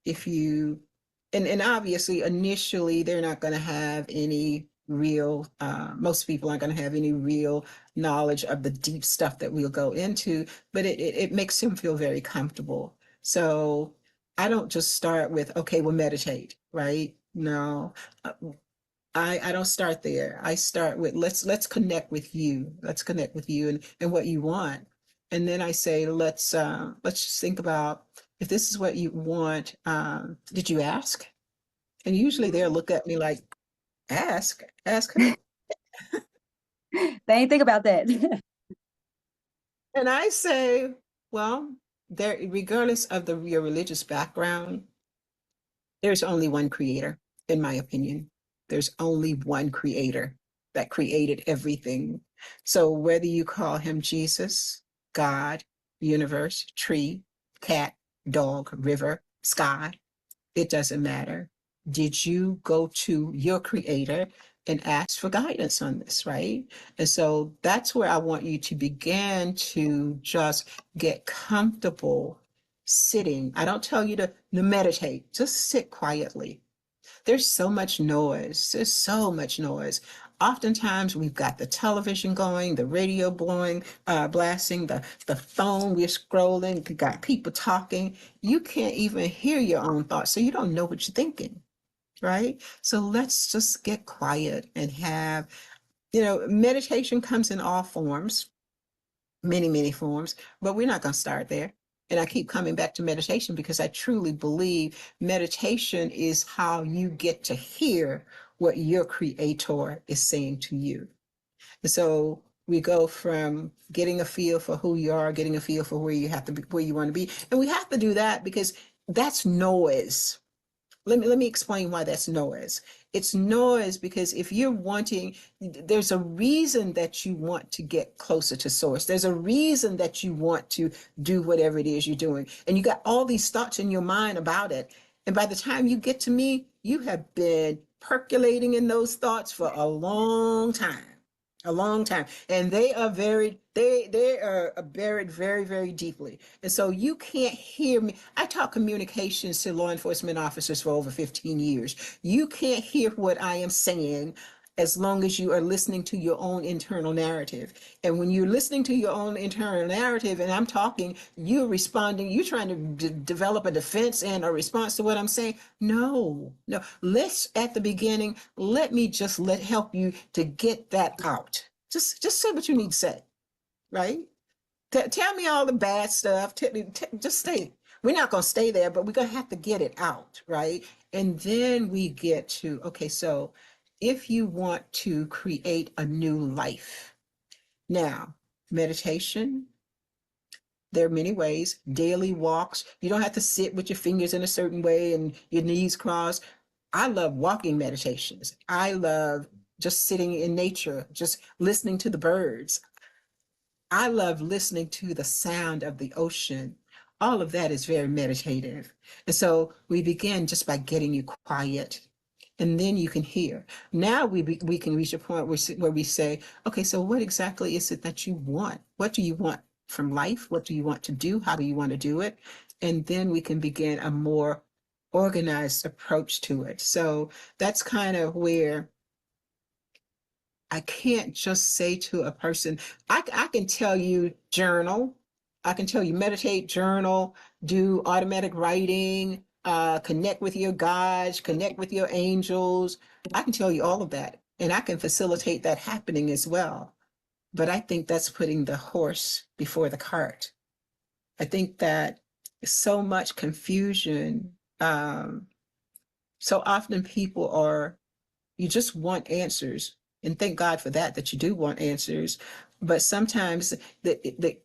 if you and obviously initially they're not going to have any real most people aren't going to have any real knowledge of the deep stuff that we'll go into, but it makes them feel very comfortable. So I don't just start with, okay, well, meditate, right? No. I don't start there. I start with let's connect with you. Let's connect with you and what you want. And then I say, let's just think about if this is what you want, did you ask? And usually they'll look at me like, ask who? They ain't think about that. And I say, well, there, regardless of your religious background, there's only one creator, in my opinion. There's only one creator that created everything. So whether you call him Jesus, God, universe, tree, cat, dog, river, sky, it doesn't matter. Did you go to your creator and ask for guidance on this, right? And so that's where I want you to begin to just get comfortable sitting. I don't tell you to meditate, just sit quietly. There's so much noise. There's so much noise. Oftentimes we've got the television going, the radio blowing, blasting, the phone, we're scrolling, we got people talking. You can't even hear your own thoughts, so you don't know what you're thinking, right? So let's just get quiet and have, meditation comes in all forms, many forms, but we're not going to start there. And I keep coming back to meditation because I truly believe meditation is how you get to hear what your creator is saying to you. And so we go from getting a feel for who you are, getting a feel for where you have to be, where you want to be. And we have to do that because that's noise. Let me explain why that's noise. It's noise because if you're wanting, there's a reason that you want to get closer to source. There's a reason that you want to do whatever it is you're doing. And you got all these thoughts in your mind about it. And by the time you get to me, you have been percolating in those thoughts for a long time. A long time. And they are buried very, very deeply. And so you can't hear me. I taught communications to law enforcement officers for over 15 years. You can't hear what I am saying as long as you are listening to your own internal narrative. And when you're listening to your own internal narrative and I'm talking, you're responding, you're trying to develop a defense and a response to what I'm saying. No. Let's, at the beginning, let me just help you to get that out. Just say what you need to say, right? Tell me all the bad stuff. Just stay. We're not going to stay there, but we're going to have to get it out, right? And then we get to, okay, so if you want to create a new life, now, meditation, there are many ways, daily walks. You don't have to sit with your fingers in a certain way and your knees crossed. I love walking meditations. I love just sitting in nature, just listening to the birds. I love listening to the sound of the ocean. All of that is very meditative. And so we begin just by getting you quiet, and then you can hear. Now we can reach a point where we say, okay, so what exactly is it that you want? What do you want from life? What do you want to do? How do you want to do it? And then we can begin a more organized approach to it. So that's kind of where I can't just say to a person, I can tell you journal, I can tell you meditate, journal, do automatic writing, connect with your guides, connect with your angels. I can tell you all of that. And I can facilitate that happening as well. But I think that's putting the horse before the cart. I think that so much confusion. So often people you just want answers. And thank God for that you do want answers. But sometimes the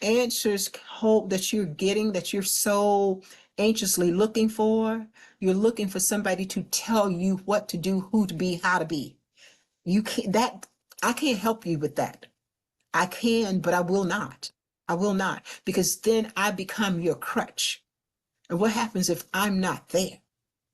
answers hope that you're getting, that you're so anxiously looking for, you're looking for somebody to tell you what to do, who to be, how to be. I can't help you with that. I can, but I will not. I will not, because then I become your crutch. And what happens if I'm not there?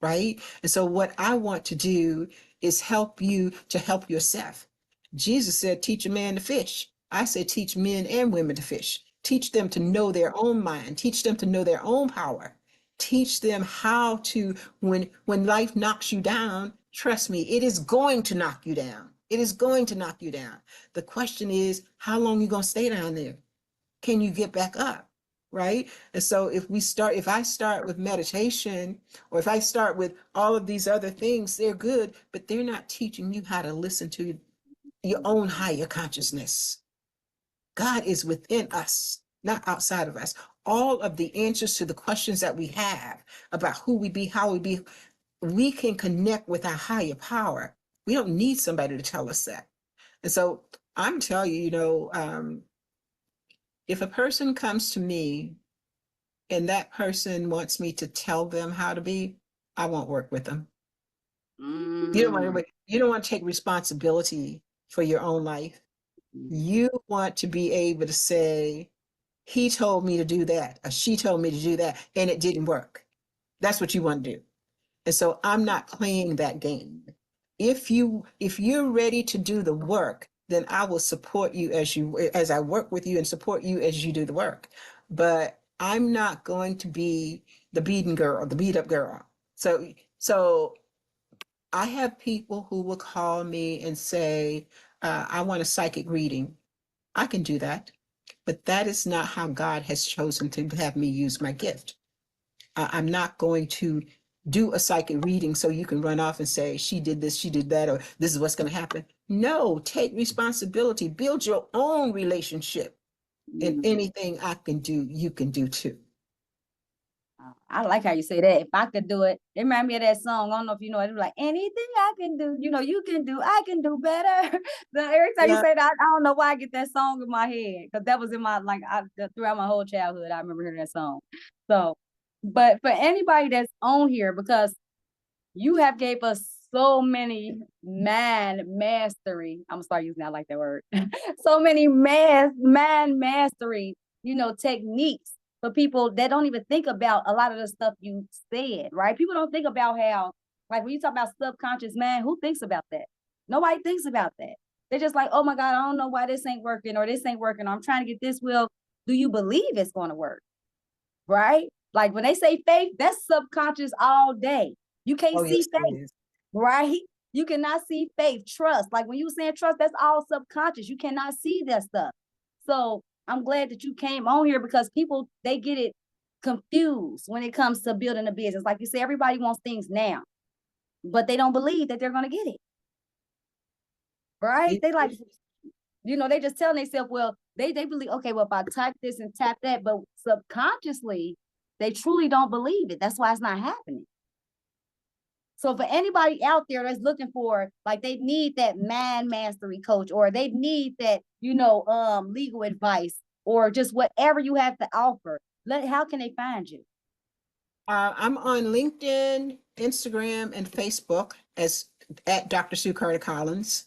Right? And so what I want to do is help you to help yourself. Jesus said, teach a man to fish. I said, teach men and women to fish. Teach them to know their own mind. Teach them to know their own power. Teach them how to, when life knocks you down, trust me, it is going to knock you down. It is going to knock you down. The question is, how long are you going to stay down there? Can you get back up? right? And so if I start with meditation, or if I start with all of these other things, they're good, but they're not teaching you how to listen to your own higher consciousness. God is within us, not outside of us. All of the answers to the questions that we have about who we be, how we be, we can connect with our higher power. We don't need somebody to tell us that. And so I'm telling you, if a person comes to me and that person wants me to tell them how to be, I won't work with them. Mm. You don't want to take responsibility for your own life. You want to be able to say, he told me to do that, or she told me to do that, and it didn't work. That's what you want to do. And so I'm not playing that game. If you're ready to do the work, then I will support you as I work with you and support you as you do the work. But I'm not going to be the beat up girl. So I have people who will call me and say, I want a psychic reading. I can do that, but that is not how God has chosen to have me use my gift. I'm not going to do a psychic reading so you can run off and say, she did this, she did that, or this is what's going to happen. No, take responsibility, build your own relationship, and anything I can do, you can do too. I like how you say that. If I could do it, it reminds me of that song. I don't know if you know it. It's like, anything I can do, you can do, I can do better. Every time you Yeah. say that, I don't know why I get that song in my head, because that was in my throughout my whole childhood. I remember hearing that song. So, but for anybody that's on here, because you have gave us so many man mastery. I'm gonna start using that, I like that word. So many man mastery, techniques for people that don't even think about a lot of the stuff you said, right? People don't think about how, like when you talk about subconscious man, who thinks about that? Nobody thinks about that. They're just like, oh my God, I don't know why this ain't working, or this ain't working, or I'm trying to get this. Well, do you believe it's going to work? Right? Like when they say faith, that's subconscious all day. You can't Oh, see yes, it faith, is. right? You cannot see faith, trust. Like when you were saying trust, that's all subconscious. You cannot see that stuff. So I'm glad that you came on here, because people, they get it confused when it comes to building a business. Like you say, everybody wants things now, but they don't believe that they're going to get it. Right? They like, they just telling themselves, well, they believe, okay, well, if I type this and tap that, but subconsciously, they truly don't believe it. That's why it's not happening. So for anybody out there that's looking for, like, they need that man mastery coach, or they need that, legal advice, or just whatever you have to offer, how can they find you? I'm on LinkedIn, Instagram, and Facebook as at Dr. Sue Carter Collins.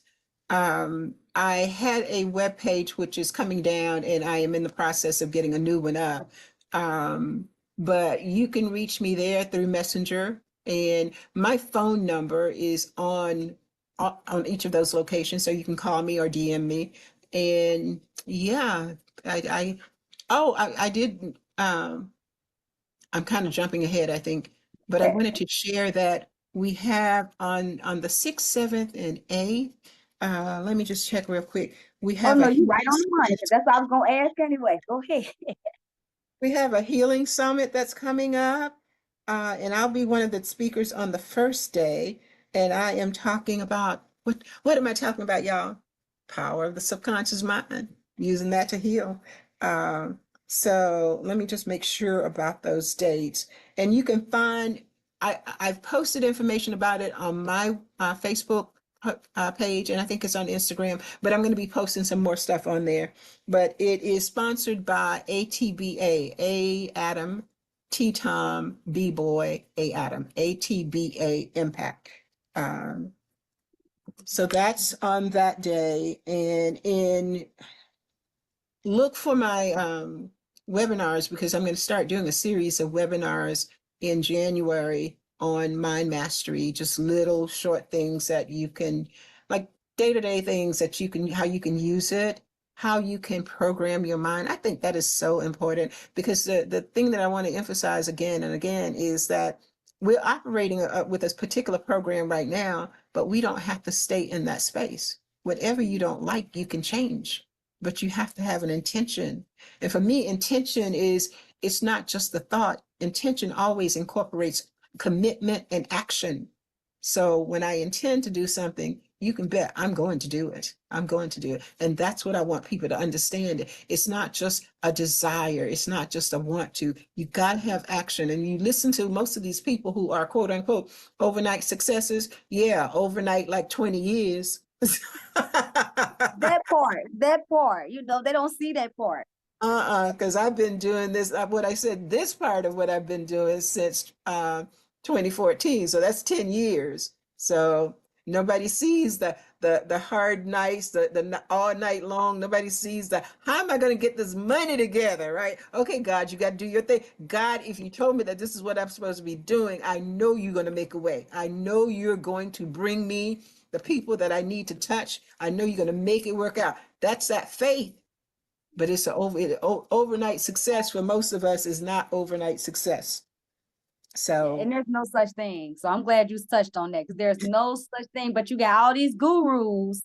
I had a web page which is coming down, and I am in the process of getting a new one up. But you can reach me there through Messenger, and my phone number is on each of those locations, so you can call me or DM me. And yeah, I did. I'm kind of jumping ahead, I think, but I wanted to share that we have on the 6th, 7th, and 8th. Let me just check real quick. We Oh have no, a you healing right on the money, because that's what I was gonna ask anyway. Go ahead. we have a healing summit that's coming up, and I'll be one of the speakers on the first day. And I am talking about what am I talking about, y'all? Power of the subconscious mind, using that to heal. So let me just make sure about those dates. And you can find I've posted information about it on my Facebook page, and I think it's on Instagram, but I'm going to be posting some more stuff on there. But it is sponsored by ATBA, A Adam, T Tom, B Boy, A Adam, ATBA Impact. So that's on that day. And look for my webinars, because I'm going to start doing a series of webinars in January on mind mastery, just little short things that you can, like day-to-day things that you can, how you can use it, how you can program your mind. I think that is so important, because the thing that I want to emphasize again and again is that we're operating with this particular program right now, but we don't have to stay in that space. Whatever you don't like, you can change. but you have to have an intention. And for me, intention is, it's not just the thought. Intention always incorporates commitment and action. So when I intend to do something, you can bet I'm going to do it. I'm going to do it. And that's what I want people to understand. It's not just a desire. It's not just a want to. You got to have action. And you listen to most of these people who are quote unquote overnight successes. Yeah, overnight, like 20 years. That part, they don't see that part. Because I've been doing this, what I said, this part of what I've been doing since 2014. So that's 10 years. So nobody sees the hard nights, the all night long. Nobody sees how am I going to get this money together, right? Okay, God, you got to do your thing. God, if you told me that this is what I'm supposed to be doing, I know you're going to make a way. I know you're going to bring me the people that I need to touch. I know you're going to make it work out. That's that faith. But it's overnight success for most of us is not overnight success. So, And there's no such thing. So I'm glad you touched on that, because there's no such thing. But you got all these gurus,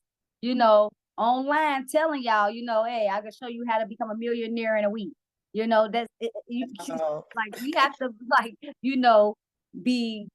online telling y'all, hey, I can show you how to become a millionaire in a week. That's it, like we have to be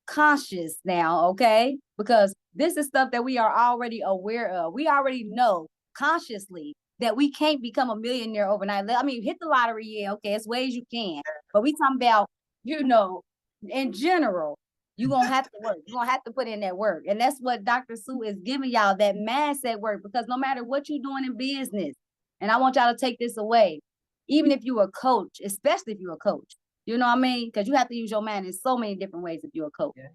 conscious now, okay? Because this is stuff that we are already aware of. We already know consciously that we can't become a millionaire overnight. I mean, hit the lottery, yeah, okay, it's ways you can. But we talking about, in general, you're gonna have to work. You're gonna have to put in that work. And that's what Dr. Sue is giving y'all, that mindset work, because no matter what you're doing in business, and I want y'all to take this away, even if you're a coach, especially if you're a coach, you know what I mean? Because you have to use your mind in so many different ways if you're a coach. Yeah.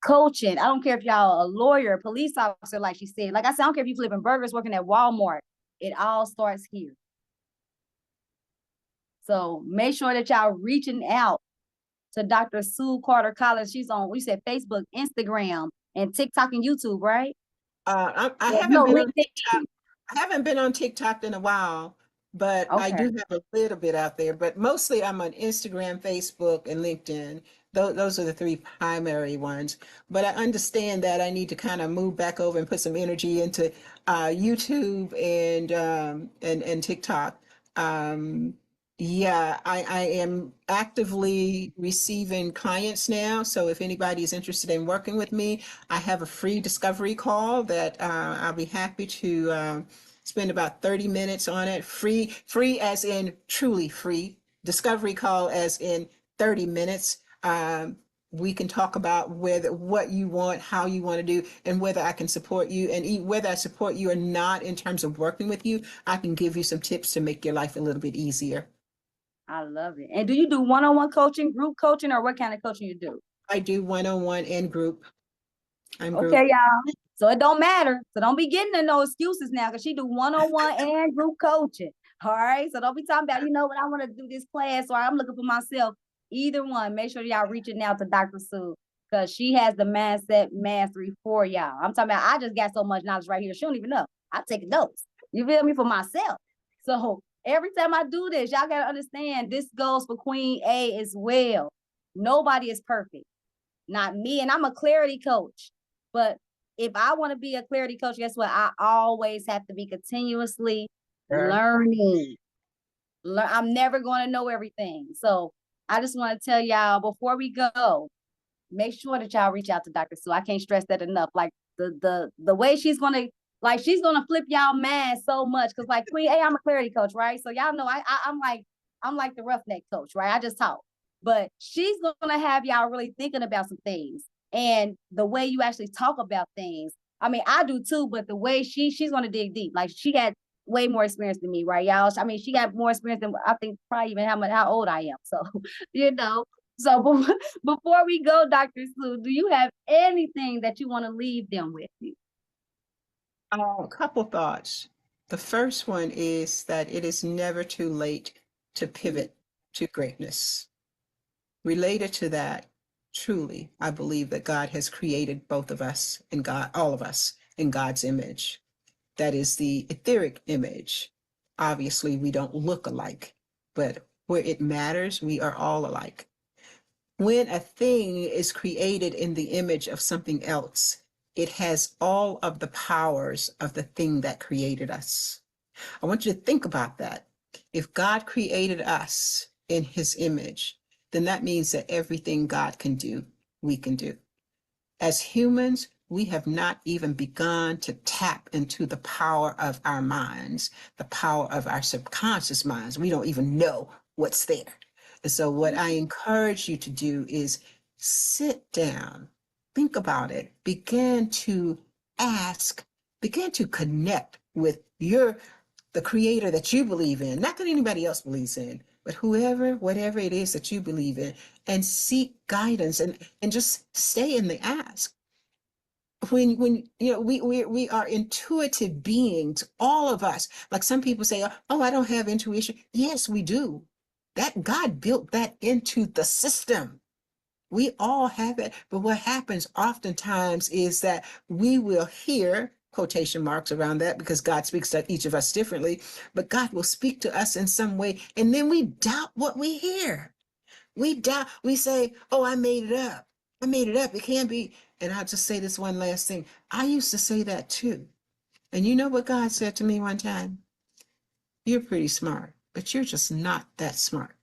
Coaching, I don't care if y'all a lawyer, a police officer, like she said. Like I said, I don't care if you're flipping burgers, working at Walmart. It all starts here. So make sure that y'all reaching out to Dr. Sue Carter Collins. She's on, we said Facebook, Instagram, and TikTok and YouTube, right? I No, haven't been on LinkedIn. TikTok. I haven't been on TikTok in a while, but I do Okay. have a little bit out there. But mostly I'm on Instagram, Facebook, and LinkedIn. Those are the three primary ones. But I understand that I need to kind of move back over and put some energy into YouTube and TikTok. Yeah, I am actively receiving clients now. So if anybody is interested in working with me, I have a free discovery call that I'll be happy to spend about 30 minutes on it. Free as in truly free. Discovery call as in 30 minutes. We can talk about what you want, how you want to do, and whether I can support you, and whether I support you or not in terms of working with you. I can give you some tips to make your life a little bit easier. I love it. And do you do one-on-one coaching, group coaching, or what kind of coaching you do? I do one-on-one and group. I'm group. Okay, y'all. So it don't matter. So don't be getting in no excuses now, because she do one-on-one and group coaching. All right. So don't be talking about, what I want to do this class, or I'm looking for myself. Either one. Make sure y'all reaching out to Dr. Sue, because she has the mindset mastery for y'all. I'm talking about, I just got so much knowledge right here. She don't even know. I take notes. You feel me? For myself. So every time I do this, y'all gotta understand, this goes for Queen A as well. Nobody is perfect. Not me. And I'm a clarity coach. But if I want to be a clarity coach, guess what? I always have to be continuously learning. I'm never going to know everything. So I just want to tell y'all, before we go, make sure that y'all reach out to Dr. Sue. I can't stress that enough. Like the way she's gonna flip y'all mind so much. Cause like Queen, hey, I'm a clarity coach, right? So y'all know I'm like the roughneck coach, right? I just talk. But she's gonna have y'all really thinking about some things. And the way you actually talk about things. I mean, I do too, but the way she's gonna dig deep. Like she got way more experience than me, right, y'all? I mean, she got more experience than I think probably even how old I am. So, So before we go, Dr. Sue, do you have anything that you want to leave them with? A couple thoughts. The first one is that it is never too late to pivot to greatness. Related to that, truly, I believe that God has created both of us and all of us in God's image. That is the etheric image. Obviously, we don't look alike, but where it matters, we are all alike. When a thing is created in the image of something else, it has all of the powers of the thing that created us. I want you to think about that. If God created us in his image, then that means that everything God can do, we can do. As humans, we have not even begun to tap into the power of our minds, the power of our subconscious minds. We don't even know what's there. And so what I encourage you to do is sit down, think about it, begin to ask, begin to connect with the creator that you believe in, not that anybody else believes in, but whoever, whatever it is that you believe in, and seek guidance and just stay in the ask. When you know we are intuitive beings, all of us. Like some people say, oh, I don't have intuition. Yes, we do. That God built that into the system. We all have it. But what happens oftentimes is that we will hear quotation marks around that because God speaks to each of us differently, but God will speak to us in some way. And then we doubt what we hear. We doubt, we say, oh, I made it up. I made it up. It can't be. And I'll just say this one last thing. I used to say that too. And you know what God said to me one time? You're pretty smart, but you're just not that smart.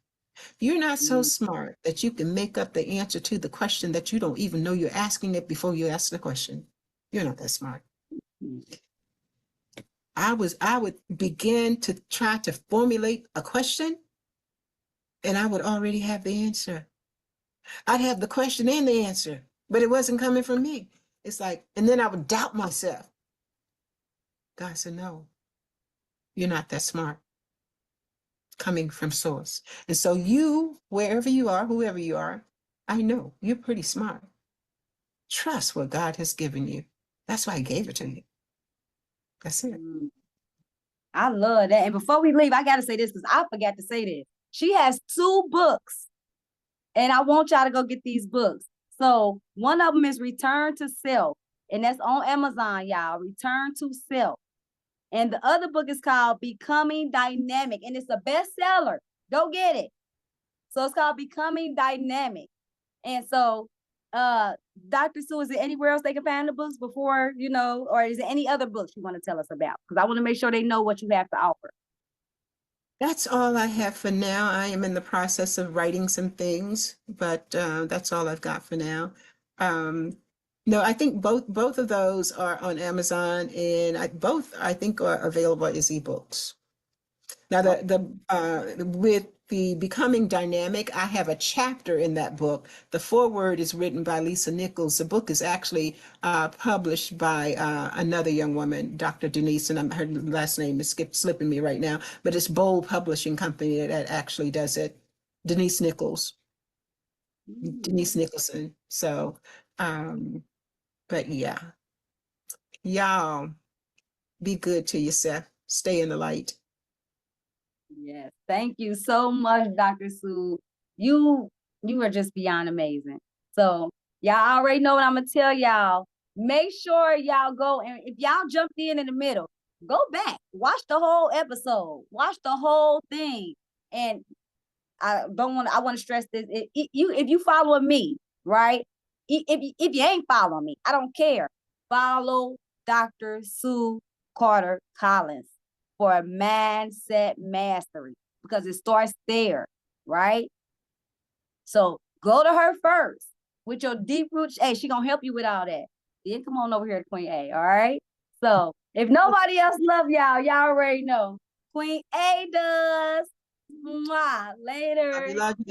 You're not so smart that you can make up the answer to the question that you don't even know you're asking it before you ask the question. You're not that smart. I would begin to try to formulate a question and I would already have the answer. I'd have the question and the answer, but it wasn't coming from me. It's like, and then I would doubt myself. God said, no, you're not that smart. Coming from source. And so you, wherever you are, whoever you are, I know you're pretty smart. Trust what God has given you. That's why he gave it to you. That's it. I love that. And before we leave, I got to say this because I forgot to say this. She has 2 books, and I want y'all to go get these books. So one of them is Return to Self, and that's on Amazon, y'all. Return to Self. And the other book is called Becoming Dynamic, and it's a bestseller. Go get it. So it's called Becoming Dynamic. And so, Dr. Sue, is there anywhere else they can find the books before, or is there any other books you want to tell us about? Because I want to make sure they know what you have to offer. That's all I have for now. I am in the process of writing some things, but that's all I've got for now. No, I think both of those are on Amazon, and both I think are available as ebooks. Now, with the Becoming Dynamic, I have a chapter in that book. The foreword is written by Lisa Nichols. The book is actually published by another young woman, Dr. Denise, and her last name is slipping me right now, but it's Bold Publishing Company that actually does it. Denise Nichols. Denise Nicholson. So, but yeah, y'all be good to yourself. Stay in the light. Yes, thank you so much, Dr. Sue. You are just beyond amazing. So y'all already know what I'm gonna tell y'all. Make sure y'all go, and if y'all jumped in the middle, go back, watch the whole episode, watch the whole thing. And I want to stress this. If you following me, right? If you ain't following me, I don't care. Follow Dr. Sue Carter Collins for mindset mastery, because it starts there, right? So go to her first with your deep roots. Hey, she gonna help you with all that. Then come on over here to Queen A, all right? So if nobody else love y'all, y'all already know Queen A does. Mwah. Later. Love you.